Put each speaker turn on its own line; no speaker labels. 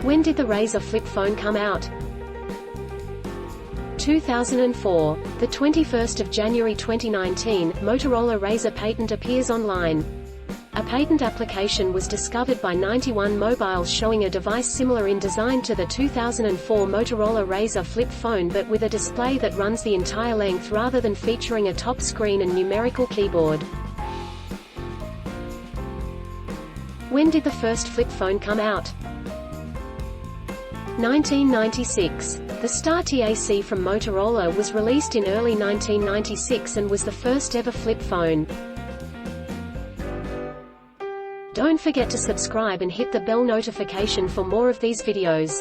When did the Razr flip phone come out? 2004. The 21st of January 2019, Motorola Razr patent appears online. A patent application was discovered by 91 Mobiles showing a device similar in design to the 2004 Motorola Razr flip phone but with a display that runs the entire length rather than featuring a top screen and numerical keyboard. When did the first flip phone come out? 1996. The Star TAC from Motorola was released in early 1996 and was the first ever flip phone. Don't forget to subscribe and hit the bell notification for more of these videos.